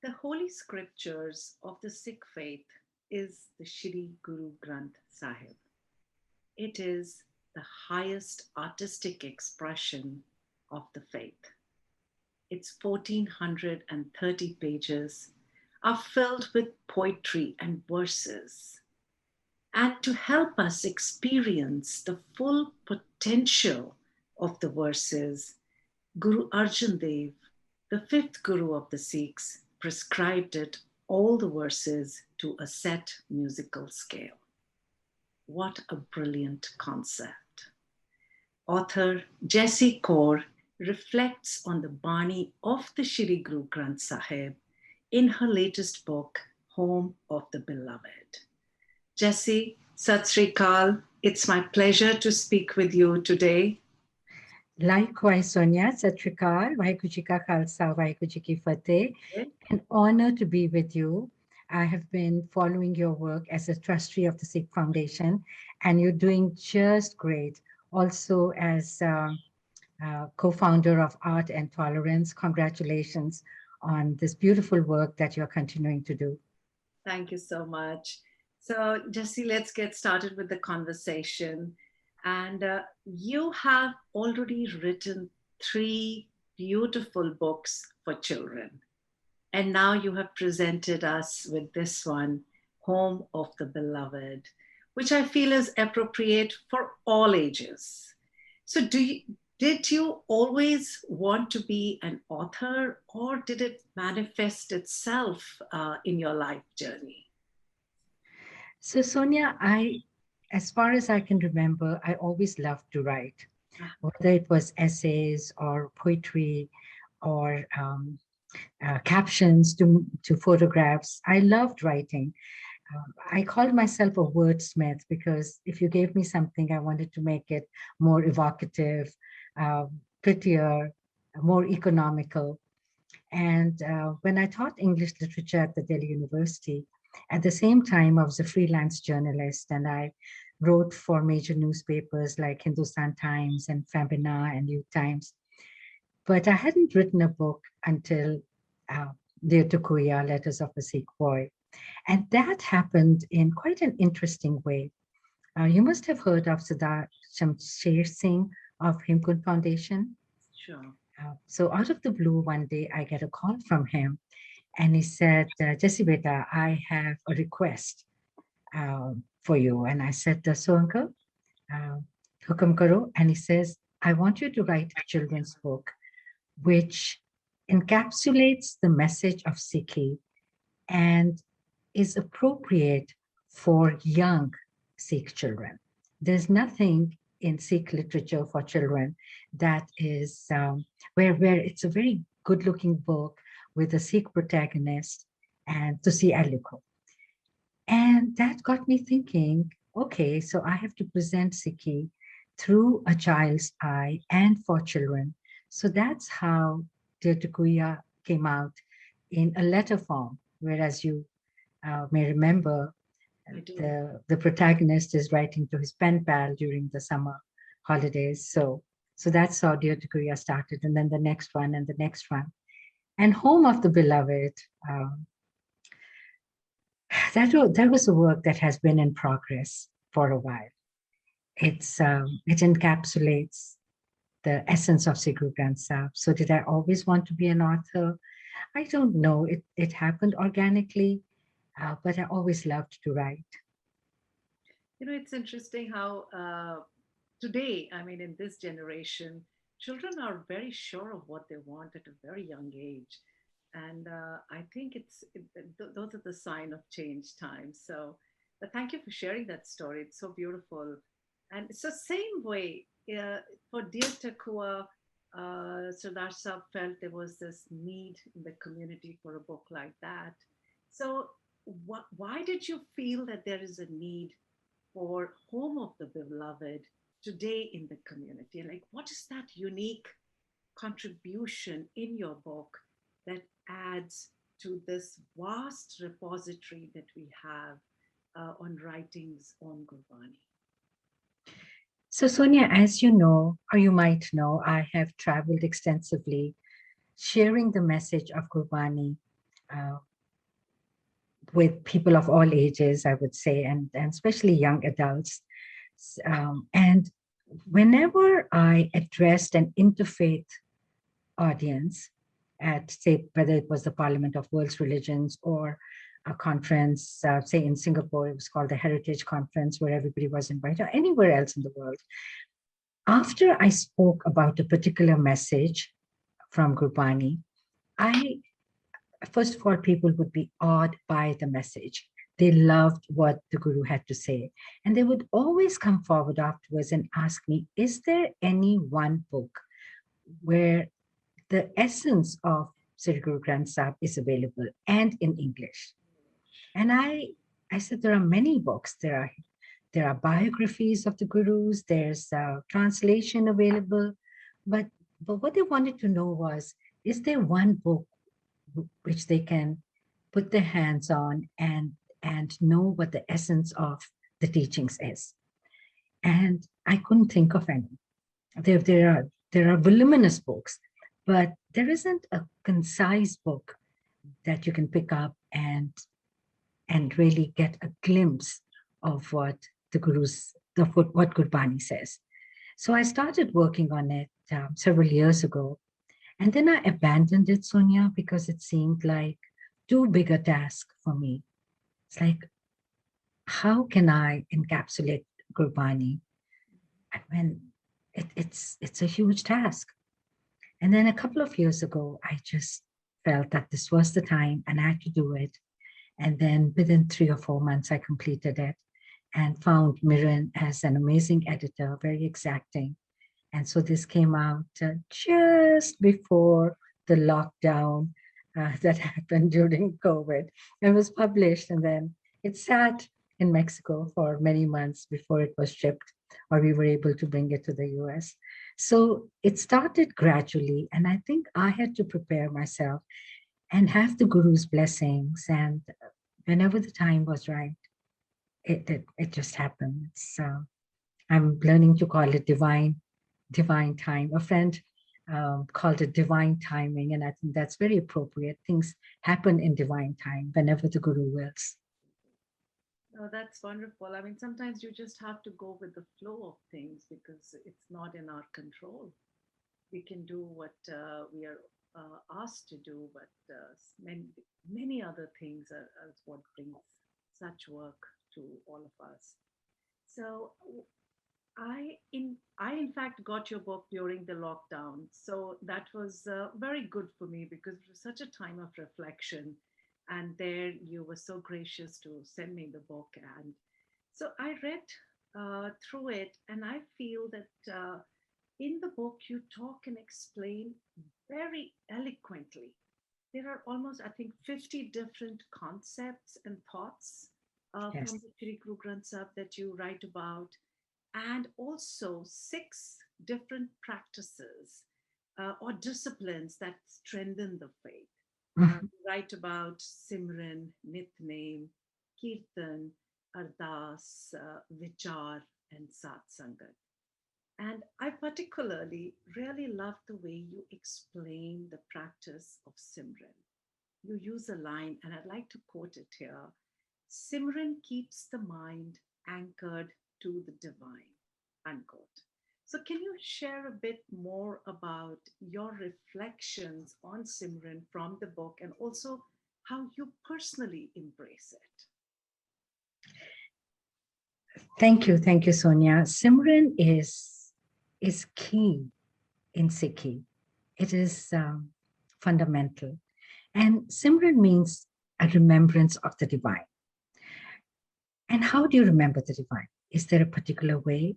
The holy scriptures of the Sikh faith is the Shri Guru Granth Sahib. It is the highest artistic expression of the faith. Its 1430 pages are filled with poetry and verses. And to help us experience the full potential of the verses, Guru Arjan Dev, the fifth Guru of the Sikhs, prescribed it all the verses to a set musical scale. What a brilliant concept. Author Jessi Kaur reflects on the Bani of the Shri Guru Granth Sahib in her latest book, Home of the Beloved. Jessi, Sat Sri Akal, it's my pleasure to speak with you today. Likewise, Sonia, Sat Sri Akal, Vaheguru Ji Ka Khalsa, Vaheguru Ji Ki Fateh. An honor to be with you. I have been following your work as a trustee of the Sikh Foundation, and you're doing just great. Also, as co-founder of Art and Tolerance, congratulations on this beautiful work that you're continuing to do. Thank you so much. So, Jessi, let's get started with the conversation. And you have already written 3 beautiful books for children. And now you have presented us with this one, Home of the Beloved, which I feel is appropriate for all ages. So did you always want to be an author, or did it manifest itself in your life journey? So Sonia, as far as I can remember, I always loved to write, whether it was essays or poetry or captions to photographs. I loved writing. I called myself a wordsmith because if you gave me something, I wanted to make it more evocative, prettier, more economical. And when I taught English literature at the Delhi University, at the same time, I was a freelance journalist, and I wrote for major newspapers like Hindustan Times and Fabina and New Times. But I hadn't written a book until Dear to Kuya, Letters of a Sikh Boy. And that happened in quite an interesting way. You must have heard of Sardar Shamsher Singh of Himkund Foundation. Sure. So out of the blue, one day I get a call from him, and he said, Jessi Beta, I have a request for you. And I said, so uncle, hukam karo. And he says, I want you to write a children's book which encapsulates the message of Sikhi and is appropriate for young Sikh children. There's nothing in Sikh literature for children that is where it's a very good-looking book with a Sikh protagonist and to see Aliko. And that got me thinking, okay, so I have to present Sikhi through a child's eye and for children. So that's how Dear to Kuya came out in a letter form, whereas you may remember the protagonist is writing to his pen pal during the summer holidays. So that's how Dear to Kuya started, and then the next one and the next one. And Home of the Beloved, that was a work that has been in progress for a while. It encapsulates the essence of Sikh Guru Granth Sahib. So did I always want to be an author? I don't know. It happened organically, but I always loved to write. You know, it's interesting how today, I mean, in this generation, children are very sure of what they want at a very young age. And I think those are the sign of change times. So thank you for sharing that story. It's so beautiful. And it's the same way for Dear Takua, Sardar Sahib felt there was this need in the community for a book like that. So why did you feel that there is a need for Home of the Beloved today in the community? Like, what is that unique contribution in your book that adds to this vast repository that we have on writings on Gurbani? So Sonia, as you know, or you might know, I have traveled extensively sharing the message of Gurbani uh, with people of all ages, I would say, and especially young adults. And whenever I addressed an interfaith audience at, say, whether it was the Parliament of World's Religions or a conference, say in Singapore, it was called the Heritage Conference, where everybody was invited, or anywhere else in the world. After I spoke about a particular message from Gurbani, I, first of all, people would be awed by the message. They loved what the Guru had to say. And they would always come forward afterwards and ask me, is there any one book where the essence of Sri Guru Granth Sahib is available and in English? And I said, there are many books. There are biographies of the gurus. There's a translation available. But what they wanted to know was, is there one book which they can put their hands on and know what the essence of the teachings is? And I couldn't think of any. There are voluminous books, but there isn't a concise book that you can pick up and really get a glimpse of what the Guru's, what Gurbani says. So I started working on it several years ago. And then I abandoned it, Sonia, because it seemed like too big a task for me. It's like, how can I encapsulate Gurbani when it's a huge task? And then a couple of years ago, I just felt that this was the time and I had to do it. And then within 3 or 4 months, I completed it and found Miran as an amazing editor, very exacting. And so this came out just before the lockdown that happened during COVID and was published. And then it sat in Mexico for many months before it was shipped, or we were able to bring it to the US. So it started gradually. And I think I had to prepare myself and have the Guru's blessings. And whenever the time was right, it just happened. I'm learning to call it divine time. A friend called it divine timing, and I think that's very appropriate. Things happen in divine time whenever the Guru wills. Oh, that's wonderful. I mean, sometimes you just have to go with the flow of things because it's not in our control. We can do what we are asked to do, but many other things are what brings such work to all of us. So I in fact got your book during the lockdown, so that was very good for me because it was such a time of reflection, and there you were so gracious to send me the book, and so I read through it, and I feel that in the book you talk and explain very eloquently. There are almost, I think, 50 different concepts and thoughts Yes. from the Shri Guru Granth Sahib that you write about, and also 6 different practices or disciplines that strengthen the faith. Mhm. Write about Simran, Nitnem, Kirtan, Ardas, Vichar, and Satsangat. And I particularly really love the way you explain the practice of Simran. You use a line, and I'd like to quote it here. Simran keeps the mind anchored to the divine, unquote. So, can you share a bit more about your reflections on Simran from the book and also how you personally embrace it? Thank you, Sonia. Simran is key in Sikhi. It is fundamental, and Simran means a remembrance of the divine. And how do you remember the divine? Is there a particular way?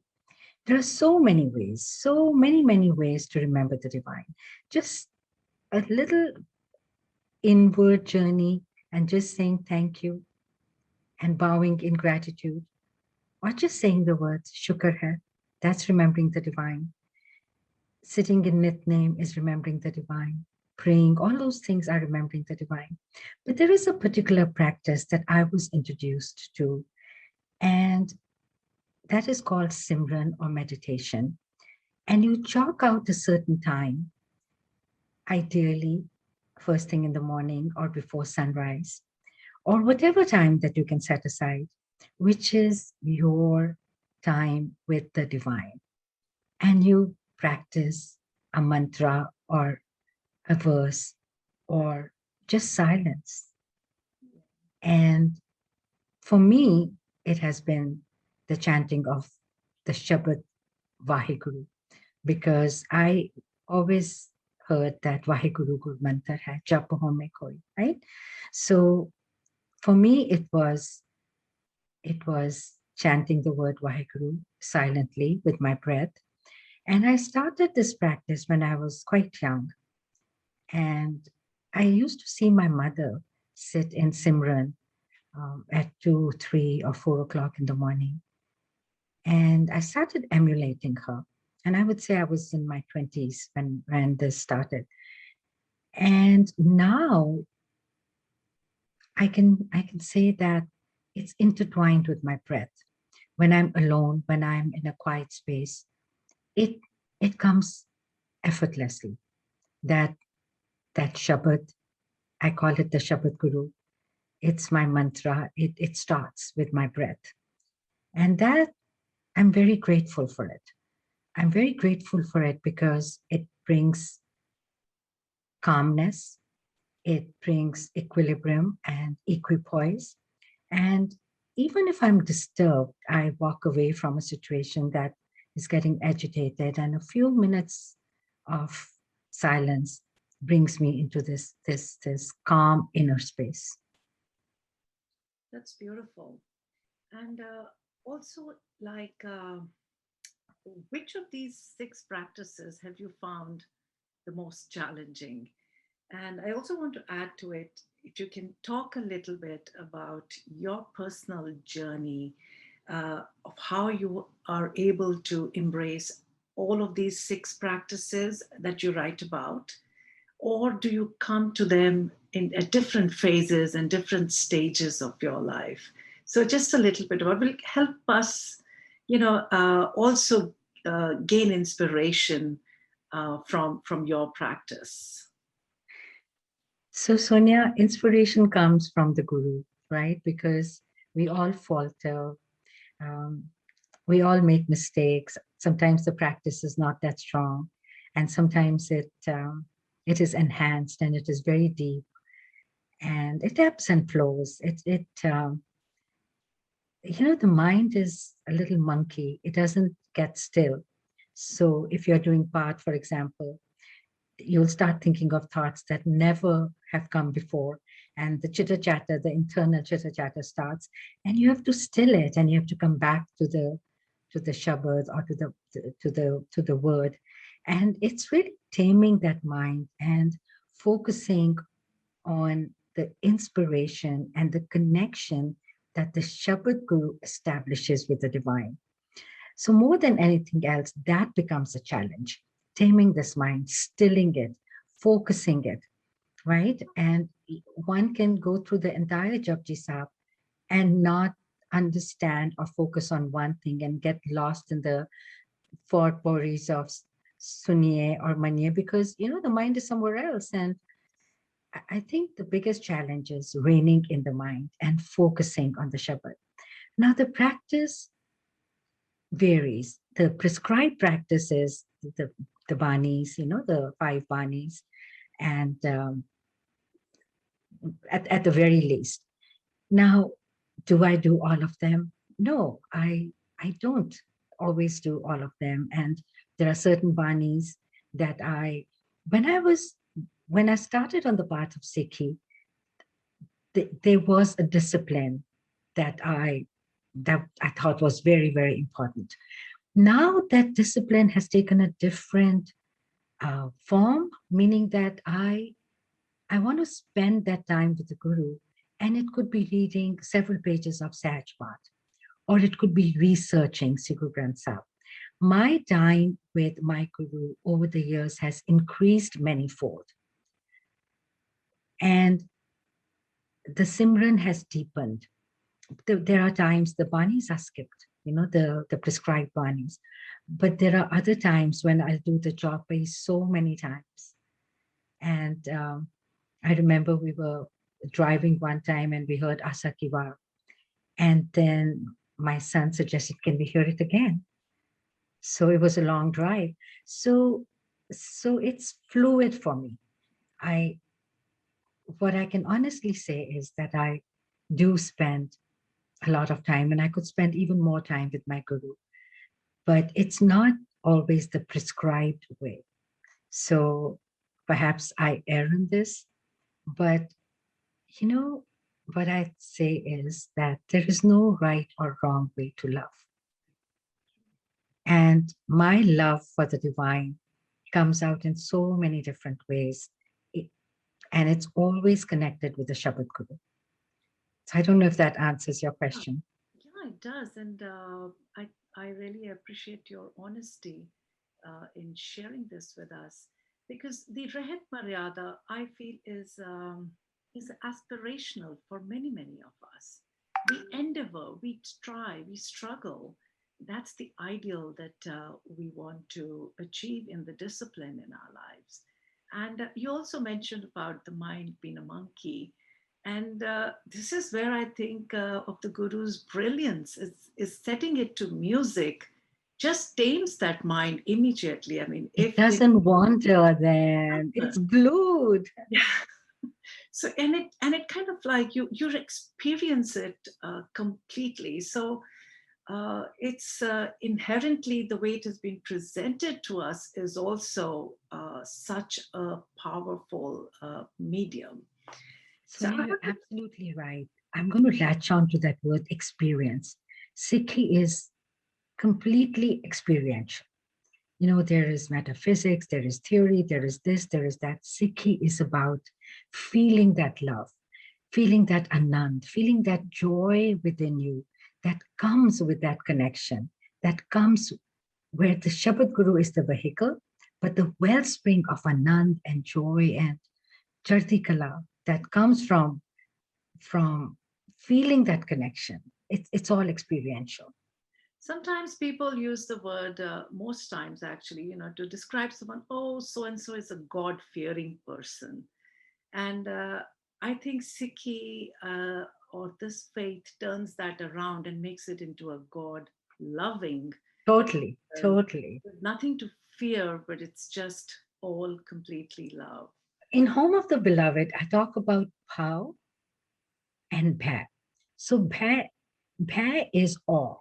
There are so many ways, so many ways to remember the divine. Just a little inward journey and just saying thank you and bowing in gratitude, or just saying the words Shukar hai, that's remembering the divine. Sitting in Nitnem is remembering the divine. Praying, all those things are remembering the divine. But there is a particular practice that I was introduced to, and that is called Simran or meditation. And you chalk out a certain time, ideally first thing in the morning or before sunrise, or whatever time that you can set aside, which is your time with the divine. And you practice a mantra or a verse or just silence. And for me, it has been the chanting of the Shabad Vaheguru, because I always heard that Vaheguru Guru Mantra hai jap home koi, right? So for me, it was chanting the word Vaheguru silently with my breath. And I started this practice when I was quite young. And I used to see my mother sit in Simran at 2, 3, or 4 o'clock in the morning. And I started emulating her. And I would say I was in my 20s when this started. And now I can say that it's intertwined with my breath. When I'm alone, when I'm in a quiet space, it it comes effortlessly. That that Shabad, I call it the Shabad Guru. It's my mantra. It starts with my breath. And that I'm very grateful for it. I'm very grateful for it because it brings calmness, it brings equilibrium and equipoise. And even if I'm disturbed, I walk away from a situation that is getting agitated, and a few minutes of silence brings me into this calm inner space. That's beautiful. And also, like, which of these six practices have you found the most challenging? And I also want to add to it, if you can talk a little bit about your personal journey of how you are able to embrace all of these six practices that you write about, or do you come to them in at different phases and different stages of your life? So just a little bit about will help us, also gain inspiration from your practice. So, Sonia, inspiration comes from the Guru, right? Because we all falter, um, we all make mistakes. Sometimes the practice is not that strong, and sometimes it is enhanced and it is very deep, and it ebbs and flows. The mind is a little monkey. It doesn't get still. So if you're doing part, for example, you'll start thinking of thoughts that never have come before, and the chitter chatter, the internal chitter chatter starts, and you have to still it, and you have to come back to the shabad, or to the word. And it's really taming that mind and focusing on the inspiration and the connection that the Shabad Guru establishes with the divine. So, more than anything else, that becomes a challenge. Taming this mind, stilling it, focusing it, right? And one can go through the entire Japji Sahib and not understand or focus on one thing and get lost in the four poris of Suniye or Maniye, because the mind is somewhere else. And I think the biggest challenge is reining in the mind and focusing on the Shabad. Now, the practice varies. The prescribed practice is the banis, the five banis, and at the very least. Now, do I do all of them? No, I don't always do all of them. And there are certain banis that when I started on the path of Sikhi, there was a discipline that I thought was very, very important. Now that discipline has taken a different form, meaning that I want to spend that time with the Guru, and it could be reading several pages of Sahaj, or it could be researching Guru Granth Sahib. My time with my Guru over the years has increased manifold, and the Simran has deepened. There are times the banis are skipped, the prescribed banis. But there are other times when I'll do the job so many times. And I remember we were driving one time and we heard Asakiwa. And then my son suggested, can we hear it again? So it was a long drive. So, so it's fluid for me. I, what I can honestly say is that I do spend a lot of time, and I could spend even more time with my guru, but it's not always the prescribed way. So perhaps I err in this, but you know, what I'd say is that there is no right or wrong way to love. And my love for the divine comes out in so many different ways. It- and it's always connected with the Shabad Guru. So I don't know if that answers your Yeah, question. yeah, it does. And I really appreciate your honesty in sharing this with us, because the Rehat Maryada, I feel, is aspirational for many, many of us. We endeavor, we try, we struggle. That's the ideal that we want to achieve in the discipline in our lives. And you also mentioned about the mind being a monkey. And this is where I think of the Guru's brilliance is setting it to music, just tames that mind immediately. I mean, It if it doesn't wander then, it's doesn't, glued. yeah. So and it kind of like you experience it completely. So it's inherently the way it has been presented to us is also such a powerful medium. So Sonia, I you're want to, absolutely right. I'm going to latch on to that word experience. Sikhi is completely experiential. You know, there is metaphysics, there is theory, there is this, there is that. Sikhi is about feeling that love, feeling that anand, feeling that joy within you that comes with that connection, that comes where the Shabad Guru is the vehicle, but the wellspring of anand and joy and chartikala that comes from feeling that connection. It's all experiential. sometimes people use the word, most times actually, to describe someone, oh, so and so is a God fearing person. And I think Sikhi or this faith turns that around and makes it into a God loving, Totally, uh, totally. with nothing to fear, but it's just all completely love. In Home of the Beloved, I talk about Bhav and Bhai. So Bhai is awe.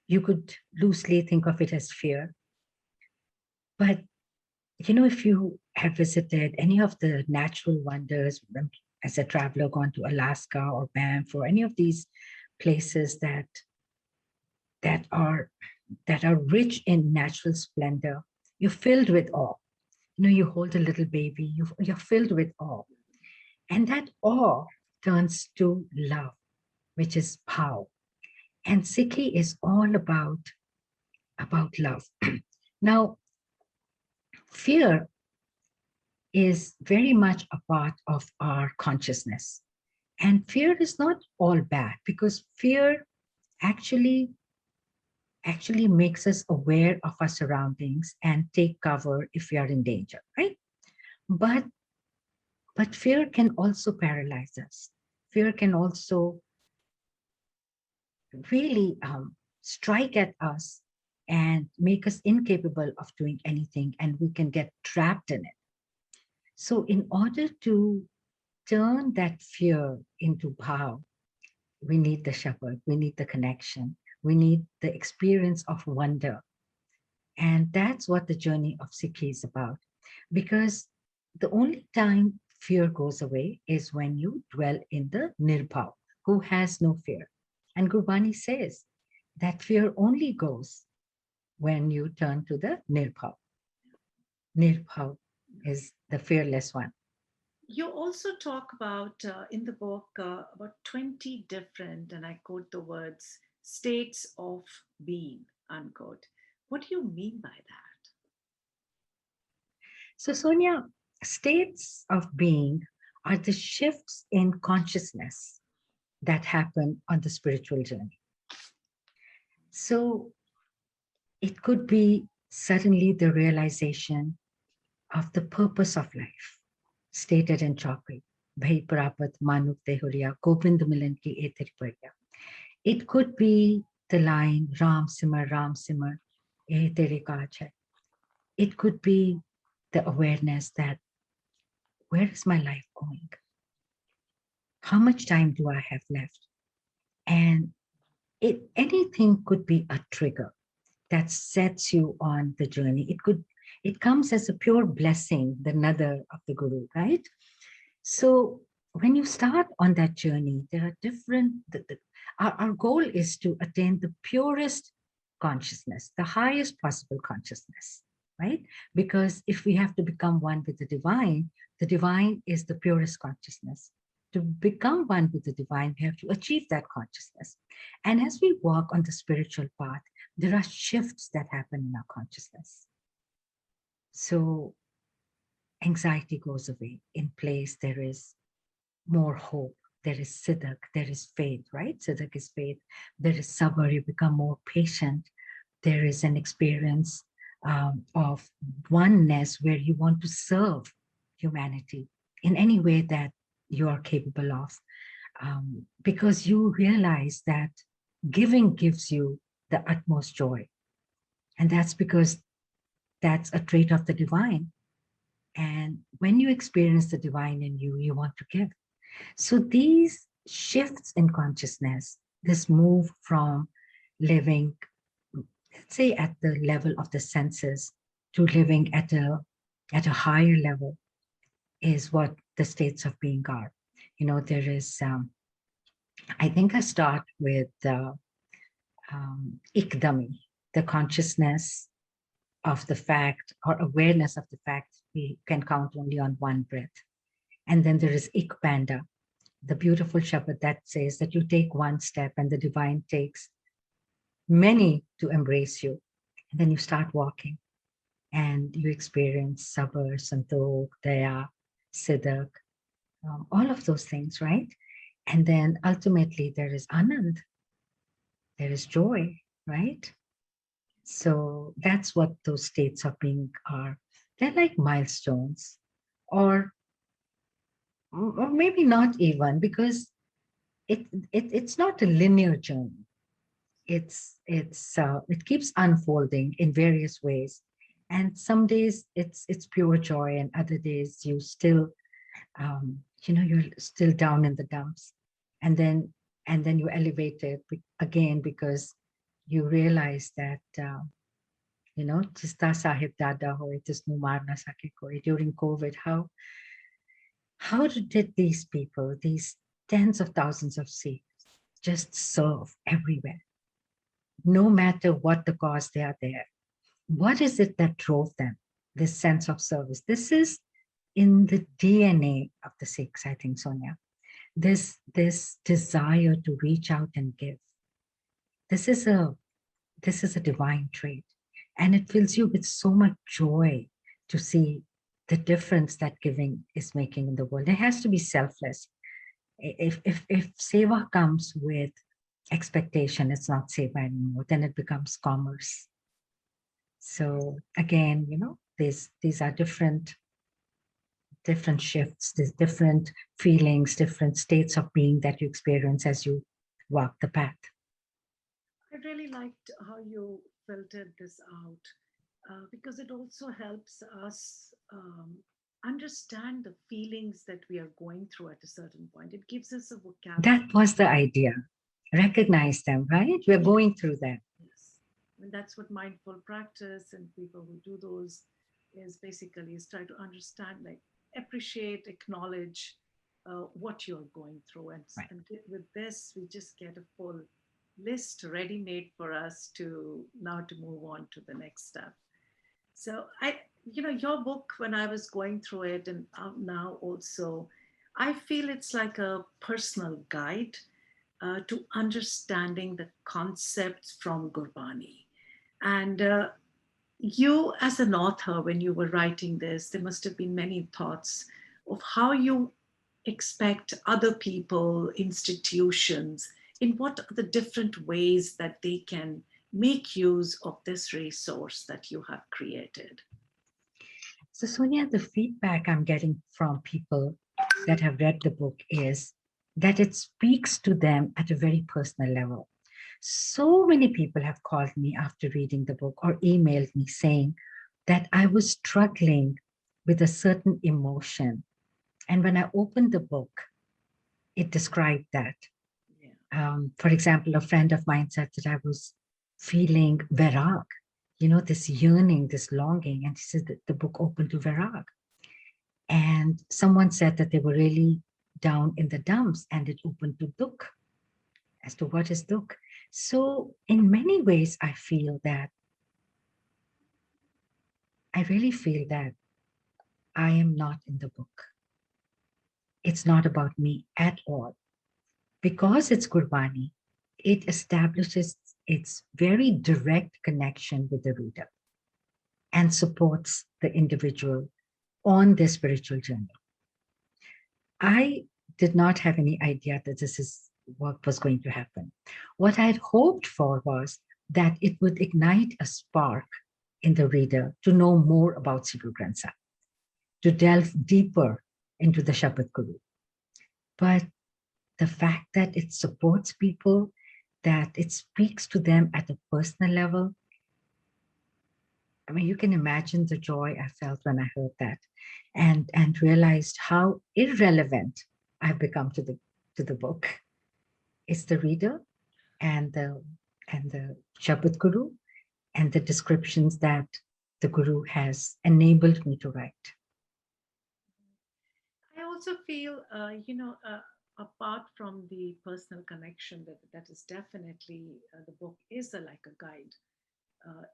You could loosely think of it as fear. But you know, if you have visited any of the natural wonders as a traveler, gone to Alaska or Banff or any of these places that are that are rich in natural splendor, you're filled with awe. You know, you hold a little baby, you're filled with awe. And that awe turns to love, which is power. And Sikhi is all about love. Now, fear is very much a part of our consciousness. And fear is not all bad because fear actually actually makes us aware of our surroundings and take cover if we are in danger, right? But but fear can also paralyze us. Fear can also really strike at us and make us incapable of doing anything, and we can get trapped in it. So, in order to turn that fear into bhav, we need the shepherd, we need the connection, we need the experience of wonder. And that's what the journey of Sikhi is about. Because the only time fear goes away is when you dwell in the nirbhav, who has no fear. And Gurbani says that fear only goes when you turn to the nirbhav. Nirbhav is the fearless one. You also talk about in the book about 20 different, and I quote the words, states of being, unquote. What do you mean by that? So, Sonia, states of being are the shifts in consciousness that happen on the spiritual journey. So, it could be suddenly the realization of the purpose of life, stated in Chakri. Bhai Prapat Manuk Tehuriya, Gobind Milan ki e teri pariya. It could be the line Ram Simar, e tere kaaj hai. It could be the awareness that where is my life going? How much time do I have left? And anything could be a trigger that sets you on the journey. It comes as a pure blessing, the nadar of the Guru, right? So when you start on that journey, there are different, our goal is to attain the purest consciousness, the highest possible consciousness, right? Because if we have to become one with the divine is the purest consciousness. To become one with the divine, we have to achieve that consciousness. And as we walk on the spiritual path, there are shifts that happen in our consciousness. So anxiety goes away. In place, there is more hope. There is siddhak, there is faith, right? Siddhak is faith. There is sabr, you become more patient. There is an experience of oneness where you want to serve humanity in any way that you are capable of. Because you realize that giving gives you the utmost joy. And that's because that's a trait of the divine. And when you experience the divine in you, you want to give. So these shifts in consciousness, this move from living, let's say, at the level of the senses to living at a higher level is what the states of being are. You know, there is, I think I start with ikdami, the consciousness of the fact or awareness of the fact we can count only on one breath. And then there is ikpanda, the beautiful Shabad that says that you take one step and the divine takes many to embrace you. And then you start walking and you experience sabr, santokh, daya, siddhak, all of those things, right? And then ultimately there is anand, there is joy, right? So that's what those states of being are. They're like milestones, or maybe not even, because it's not a linear journey. It keeps unfolding in various ways, and some days it's pure joy, and other days you still you're still down in the dumps, and then you elevate it again because you realize that Chista Sahib Dada hoy tisnu maar na sake koi. During COVID, how did these people, these tens of thousands of Sikhs, just serve everywhere, no matter what the cause they are there? What is it that drove them? This sense of service. This is in the DNA of the Sikhs, I think, Sonia. This desire to reach out and give. This is a divine trait, and it fills you with so much joy to see the difference that giving is making in the world. It has to be selfless. If seva comes with expectation, it's not seva anymore. Then it becomes commerce. So again, these are different shifts, there's different feelings, different states of being that you experience as you walk the path. I really liked how you filtered this out because it also helps us understand the feelings that we are going through at a certain point. It gives us a vocabulary. That was the idea. Recognize them, right? We're going through that. Yes. And that's what mindful practice and people who do those is basically is try to understand, like appreciate, acknowledge what you're going through. And, Right. and with this, we just get a full list ready made for us to now to move on to the next step. So your book, when I was going through it and now also, I feel it's like a personal guide to understanding the concepts from Gurbani. And you, as an author, when you were writing this, there must have been many thoughts of how you expect other people, institutions, in what are the different ways that they can make use of this resource that you have created. So Sonia, the feedback I'm getting from people that have read the book is that it speaks to them at a very personal level. So many people have called me after reading the book or emailed me saying that I was struggling with a certain emotion. And when I opened the book, it described that. Yeah. For example, a friend of mine said that I was feeling virag, this yearning, this longing. And she said that the book opened to virag. And someone said that they were really down in the dumps and it opened to dukh, as to what is dukh. So, in many ways, I really feel that I am not in the book. It's not about me at all. Because it's gurbani, it establishes its very direct connection with the reader and supports the individual on their spiritual journey. I did not have any idea that this is what was going to happen. What I had hoped for was that it would ignite a spark in the reader to know more about Sri Guru Granth Sahib, to delve deeper into the Shabad Guru. But the fact that it supports people, that it speaks to them at a personal level, I mean, you can imagine the joy I felt when I heard that and realized how irrelevant I've become to the book. It's the reader and the Shabad Guru and the descriptions that the Guru has enabled me to write. I also feel, apart from the personal connection, that is definitely the book is like a guide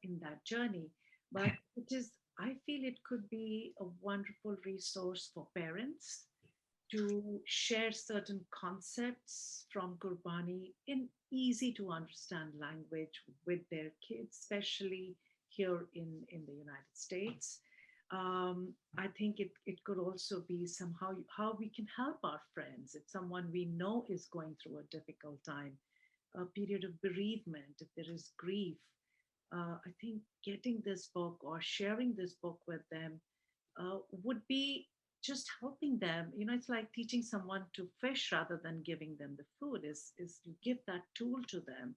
in that journey. But it is, I feel it could be a wonderful resource for parents to share certain concepts from Gurbani in easy to understand language with their kids, especially here in the United States. I think it could also be somehow how we can help our friends if someone we know is going through a difficult time, a period of bereavement, if there is grief. I think getting this book or sharing this book with them would be just helping them. It's like teaching someone to fish rather than giving them the food. Is to give that tool to them,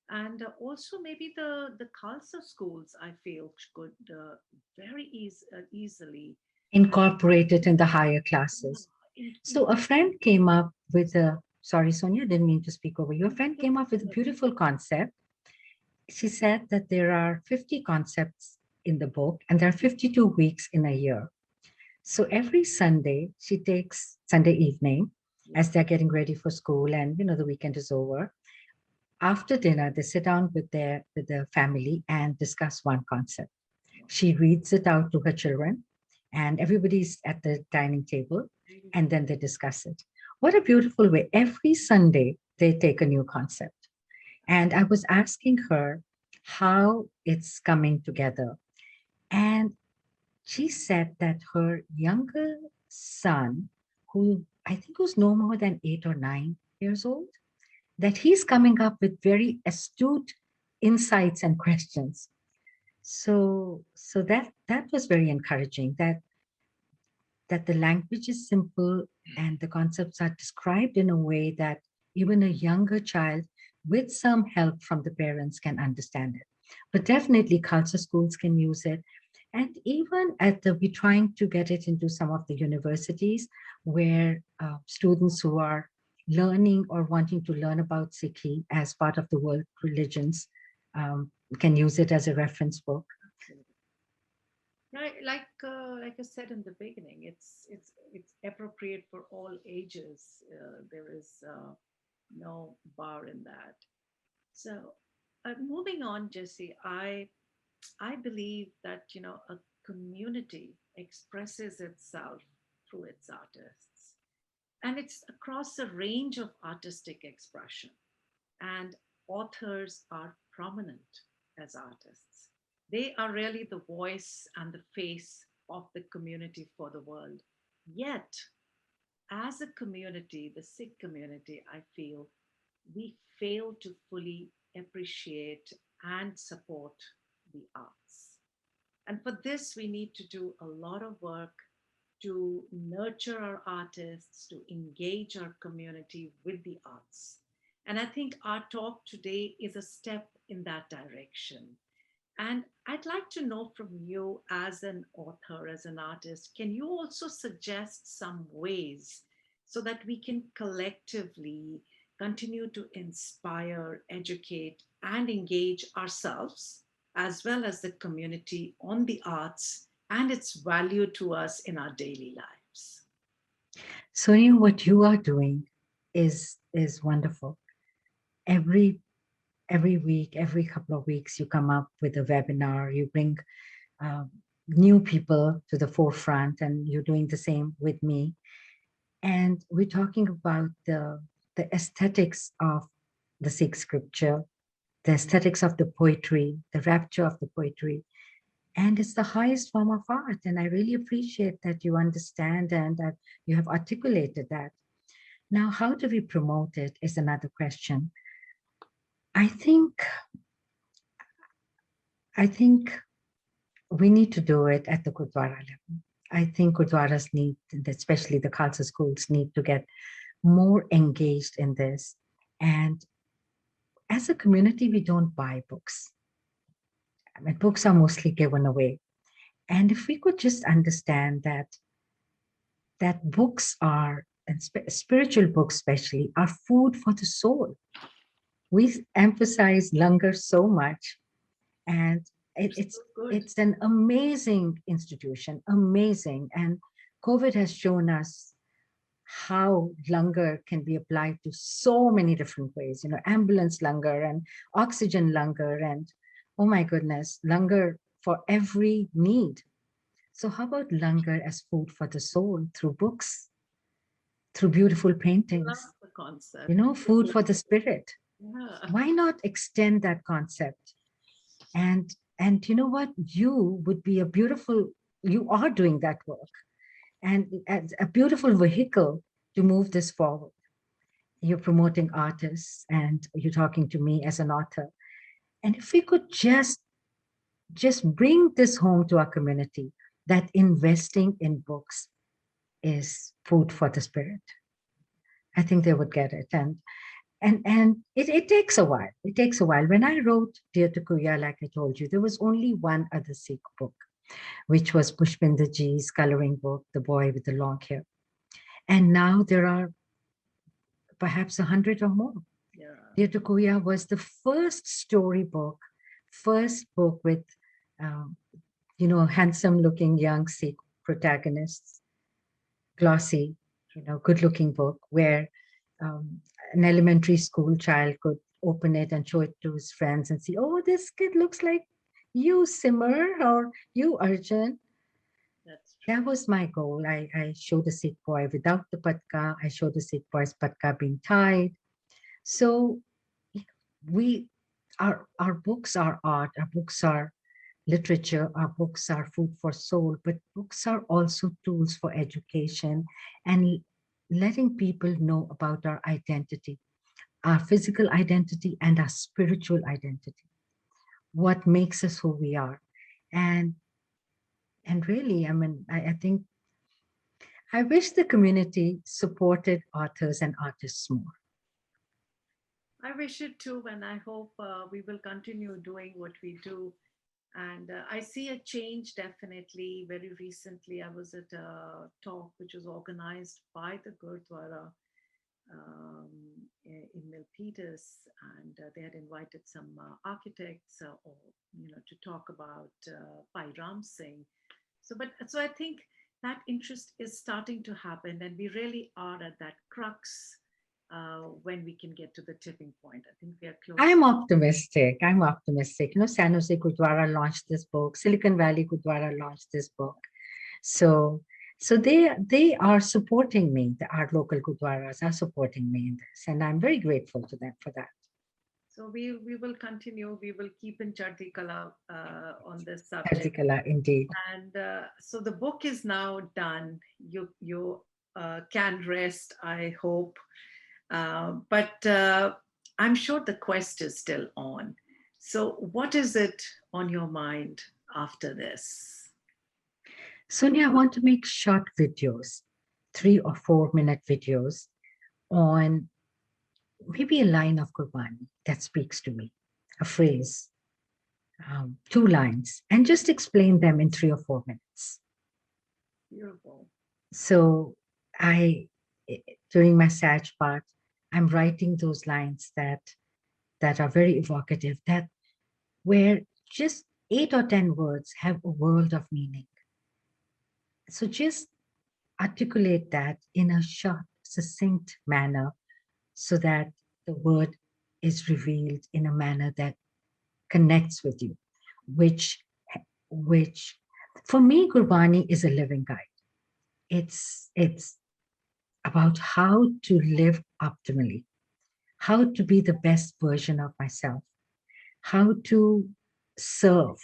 and also maybe the Khalsa schools I feel could very easily Incorporated in the higher classes. So in, a friend came up with a, sorry, Sonia, didn't mean to speak over you. A friend came up with a beautiful concept. She said that there are 50 concepts in the book and there are 52 weeks in a year. So every Sunday, she takes Sunday evening as they're getting ready for school and the weekend is over. After dinner, they sit down with their family and discuss one concept. She reads it out to her children, and everybody's at the dining table, and then they discuss it. What a beautiful way. Every Sunday, they take a new concept. And I was asking her how it's coming together. And she said that her younger son, who I think was no more than 8 or 9 years old, that he's coming up with very astute insights and questions. So that was very encouraging, that the language is simple and the concepts are described in a way that even a younger child with some help from the parents can understand it. But definitely culture schools can use it. And even we're trying to get it into some of the universities where students who are learning or wanting to learn about Sikhi as part of the world religions can use it as a reference book. right, like I said in the beginning, it's appropriate for all ages. There is no bar in that. So, moving on, Jesse, I believe that a community expresses itself through its artists, and it's across a range of artistic expression. And authors are prominent as artists. They are really the voice and the face of the community for the world. Yet, as a community, the Sikh community, I feel we fail to fully appreciate and support the arts. And for this, we need to do a lot of work to nurture our artists, to engage our community with the arts. And I think our talk today is a step in that direction. And I'd like to know from you, as an author, as an artist, can you also suggest some ways so that we can collectively continue to inspire, educate, and engage ourselves, as well as the community, on the arts and its value to us in our daily lives? Sonia, what you are doing is wonderful. Every every week, every couple of weeks, you come up with a webinar. You bring uh, new people to the forefront, and you're doing the same with me. And we're talking about the aesthetics of the Sikh scripture, the aesthetics of the poetry, the rapture of the poetry. And it's the highest form of art. And I really appreciate that you understand and that you have articulated that. Now, how do we promote it is another question. I think I think we need to do it at the Gurdwara level. I think Gurdwaras need, especially the Khalsa schools, need to get more engaged in this. And as a community, we don't buy books. I mean, books are mostly given away. And if we could just understand that books are, and spiritual books especially, are food for the soul. We emphasize langar so much, and So good. it's an amazing institution, amazing. And COVID has shown us how langar can be applied to so many different ways, ambulance langar and oxygen langar, and oh my goodness, langar for every need. So how about langar as food for the soul through books, through beautiful Love paintings, the concept. food for the spirit? Yeah. Why not extend that concept? And you know what? You are doing that work, and as a beautiful vehicle to move this forward. You're promoting artists, and you're talking to me as an author. And if we could just bring this home to our community, that investing in books is food for the spirit, I think they would get it. And it takes a while. It takes a while. When I wrote Dear to Kuya, like I told you, there was only one other Sikh book, which was Pushpinder Ji's coloring book, The Boy with the Long Hair. And now there are perhaps 100 or more. Yeah. Dear to Kuya was the first storybook, first book with, um, handsome looking young Sikh protagonists, glossy, good looking book where um, an elementary school child could open it and show it to his friends and see, oh, this kid looks like you, Simmer, or you, Arjun. That's true. That was my goal. I showed a Sikh boy without the patka. I showed the Sikh boy's patka being tied. So we, our books are art. Our books are literature. Our books are food for soul. But books are also tools for education and letting people know about our identity, our physical identity and our spiritual identity, what makes us who we are. And and really, I mean, I think I wish the community supported authors and artists more. I wish it too, and I hope we will continue doing what we do. And I see a change definitely. Very recently, I was at a talk which was organized by the Gurdwara um, in Milpitas, and they had invited some architects, or to talk about Pai Ram Singh. So I think that interest is starting to happen, and we really are at that crux when we can get to the tipping point. I think we are close. I'm optimistic. I'm optimistic. San Jose Gurdwara launched this book. Silicon Valley Gurdwara launched this book. So, so they are supporting me. Our local Gurdwaras are supporting me in this, and I'm very grateful to them for that. So we will continue. We will keep in Chardi Kala on this subject. Particular, indeed. And so the book is now done. You can rest, I hope. But I'm sure the quest is still on. So what is it on your mind after this? Sonia, I want to make short videos, 3 or 4 minute videos on maybe a line of gurbani that speaks to me, a phrase, 2 lines, and just explain them in 3 or 4 minutes. Beautiful. So during my Sag part, I'm writing those lines that are very evocative, that where just 8 or 10 words have a world of meaning. So just articulate that in a short, succinct manner so that the word is revealed in a manner that connects with you, which which for me, Gurbani is a living guide. It's about how to live optimally, how to be the best version of myself, how to serve,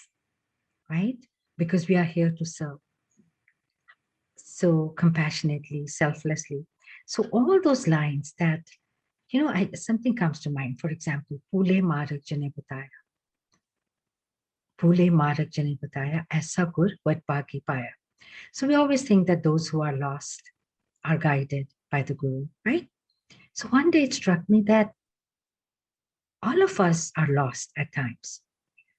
right? Because we are here to serve so compassionately, selflessly. So all those lines that, something comes to mind. For example, Pule Marak Ji ne bataya. Pule Marak Ji ne bataya, aisa gur vad bagi paya. So we always think that those who are lost are guided by the Guru, right? So one day it struck me that all of us are lost at times.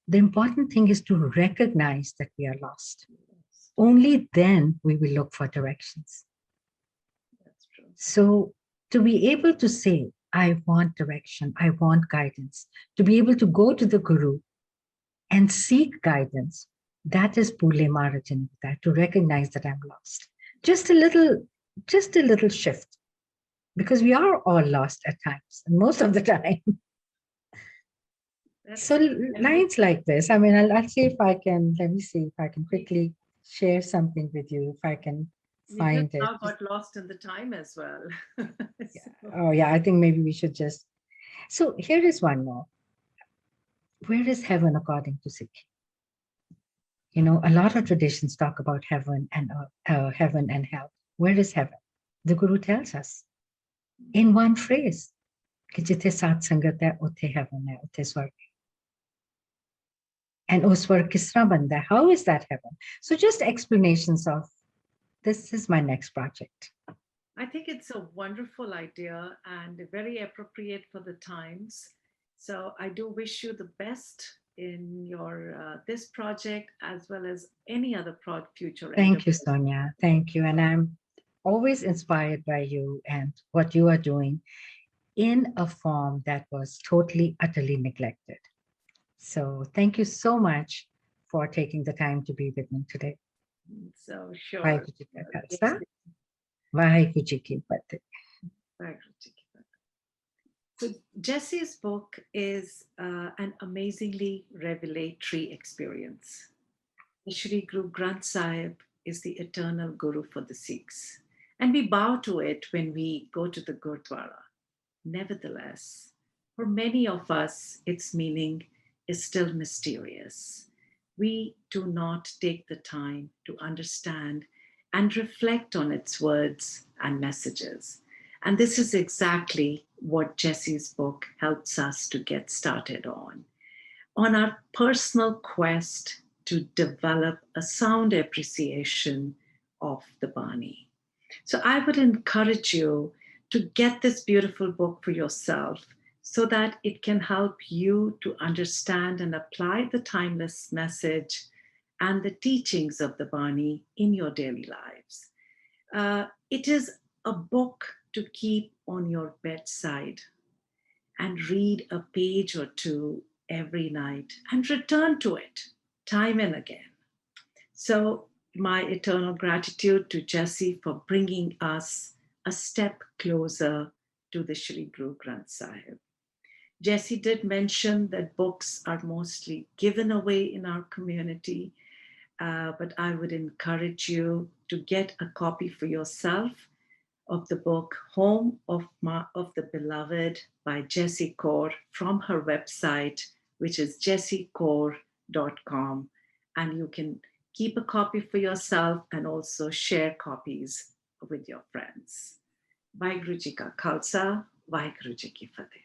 The important thing is to recognize that we are lost. Only then we will look for directions. That's true. So to be able to say, I want direction, I want guidance, to be able to go to the Guru and seek guidance, that is Pule Marajanita, to recognize that I'm lost. Just a little shift, because we are all lost at times, and most of the time. So lines like this, I mean, I'll see if I can, let me see if I can quickly share something with you, if I can find it. Now got lost in the time as well. Oh yeah, I think maybe we should just. So here is one more. Where is heaven according to Sikh? A lot of traditions talk about heaven and hell. Where is heaven? The Guru tells us in one phrase, कि जिथे साथ संगत है, उथे heaven है, उथे स्वर्ग है. And वो स्वर्ग किस तरह बनता है? How is that heaven? So just explanations of this is my next project. I think it's a wonderful idea and very appropriate for the times. So I do wish you the best in your this project as well as any other future. Thank you, Sonia. Thank you. And I'm always inspired by you and what you are doing in a form that was totally, utterly neglected. So thank you so much for taking the time to be with me today. So sure. Vaheguru Ji ka Khalsa, Vaheguru Ji ki Fateh. So Jessi's book is an amazingly revelatory experience. Shri Guru Granth Sahib is the eternal Guru for the Sikhs, and we bow to it when we go to the Gurdwara. Nevertheless, for many of us, its meaning is still mysterious. We do not take the time to understand and reflect on its words and messages. And this is exactly what Jessi's book helps us to get started on our personal quest to develop a sound appreciation of the Bani. So I would encourage you to get this beautiful book for yourself so that it can help you to understand and apply the timeless message and the teachings of the Bani in your daily lives. It is a book to keep on your bedside and read a page or two every night and return to it time and again. So, my eternal gratitude to Jessi for bringing us a step closer to the Shri Guru Granth Sahib. Jessi did mention that books are mostly given away in our community, but I would encourage you to get a copy for yourself of the book Home of the Beloved by Jessi Kaur from her website, which is jessikaur.com. And you can keep a copy for yourself and also share copies with your friends. Vaheguru Ji ka Khalsa, Vaheguru Ji ki Fateh.